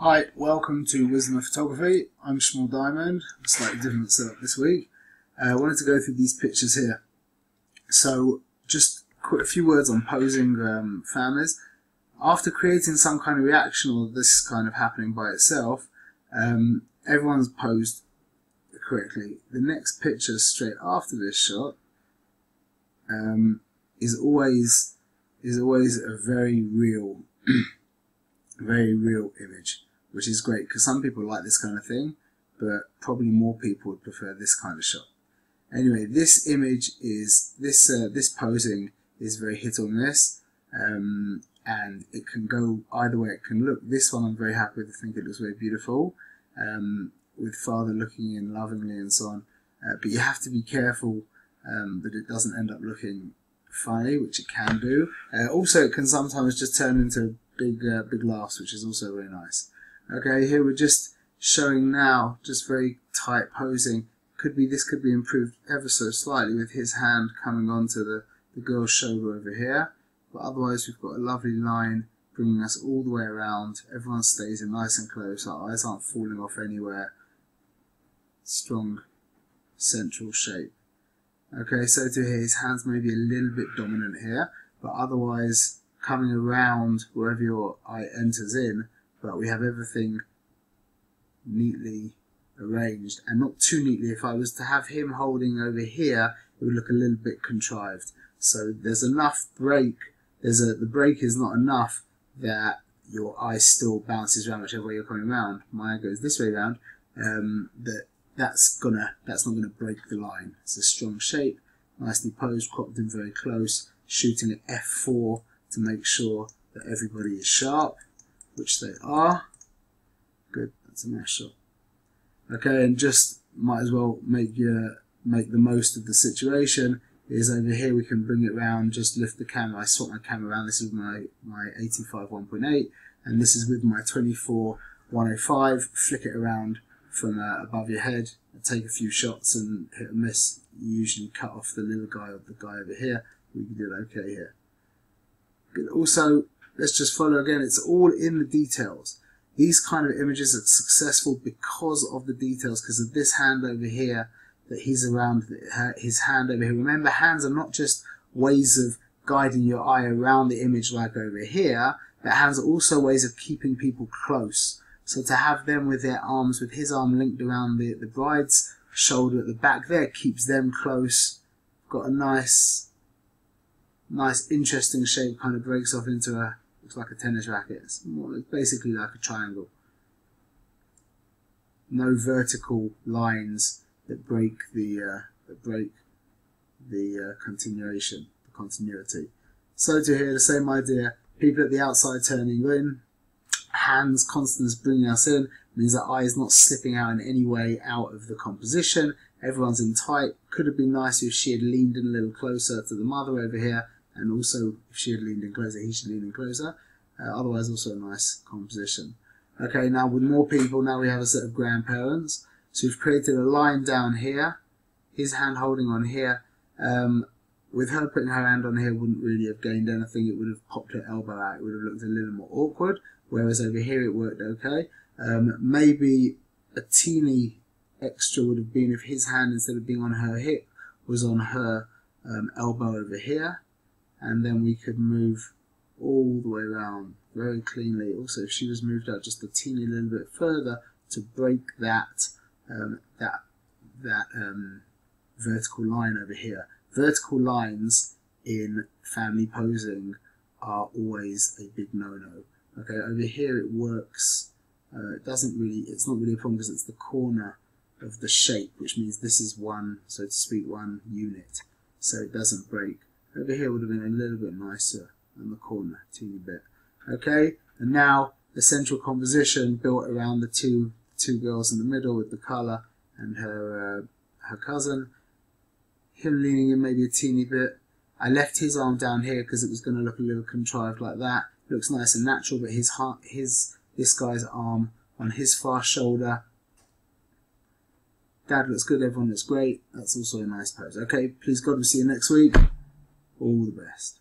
Hi, welcome to Wisdom of Photography. I'm Shmuel Diamond, a slightly different setup this week. I wanted to go through these pictures here. So, just a few words on posing families. After creating some kind of reaction, or this kind of happening by itself, everyone's posed correctly. The next picture straight after this shot is always a very real very real image, which is great because some people like this kind of thing, but probably more people would prefer this kind of shot. Anyway, this image is this posing is very hit or miss, and it can go either way. It can look, this one I'm very happy with. I think it looks very beautiful, with father looking in lovingly and so on, but you have to be careful that it doesn't end up looking funny, which it can do. Also, it can sometimes just turn into big laughs, which is also very nice. Okay, here we're just showing now, just very tight posing. This could be improved ever so slightly with his hand coming onto the girl's shoulder over here. But otherwise, we've got a lovely line bringing us all the way around. Everyone stays in nice and close. Our eyes aren't falling off anywhere. Strong central shape. Okay, so to here, his hands may be a little bit dominant here, but otherwise coming around wherever your eye enters in, but we have everything neatly arranged, and not too neatly. If I was to have him holding over here, it would look a little bit contrived. So there's enough break. The break is not enough that your eye still bounces around whichever way you're coming around. My eye goes this way around. That's not gonna break the line. It's a strong shape, nicely posed, cropped in very close, shooting at f4 to make sure that everybody is sharp, which they are. Good, that's a nice shot. Okay, and just might as well make the most of the situation. Is over here we can bring it round, just lift the camera. I swap my camera around. This is my 85 1.8, and this is with my 24 105. Flick it around from above your head, take a few shots and hit and miss. You usually cut off the little guy or the guy over here. We can do it okay here. Good. Also, let's just follow again. It's all in the details. These kind of images are successful because of the details, because of this hand over here that he's around, his hand over here. Remember, hands are not just ways of guiding your eye around the image like over here, but hands are also ways of keeping people close. So to have them with their arms, with his arm linked around the bride's shoulder at the back there, keeps them close. Got a nice interesting shape, kind of breaks off into looks like a tennis racket. It's basically like a triangle. No vertical lines that break the continuity. So to here, the same idea. People at the outside turning in. Hands constant as bringing us in, means that eye is not slipping out in any way out of the composition. Everyone's in tight. Could have been nicer if she had leaned in a little closer to the mother over here, and also if she had leaned in closer, he should lean in closer. Otherwise, also a nice composition. Okay, now with more people, now we have a set of grandparents. So we've created a line down here, his hand holding on here. With her putting her hand on here, wouldn't really have gained anything. It would have popped her elbow out. It would have looked a little more awkward. Whereas over here it worked okay. Maybe a teeny extra would have been if his hand, instead of being on her hip, was on her elbow over here. And then we could move all the way around very cleanly. Also, if she was moved out just a teeny little bit further to break that vertical line over here. Vertical lines in family posing are always a big no-no. Okay, over here it works. It's not really a problem because it's the corner of the shape, which means this is one, so to speak, one unit, so it doesn't break. Over here would have been a little bit nicer on the corner, a teeny bit. Okay, and now the central composition built around the two girls in the middle with the colour and her cousin. Him leaning in maybe a teeny bit. I left his arm down here because it was going to look a little contrived like that. Looks nice and natural, but this guy's arm on his far shoulder. Dad looks good, everyone looks great. That's also a nice pose. Okay, please God, we'll see you next week. All the best.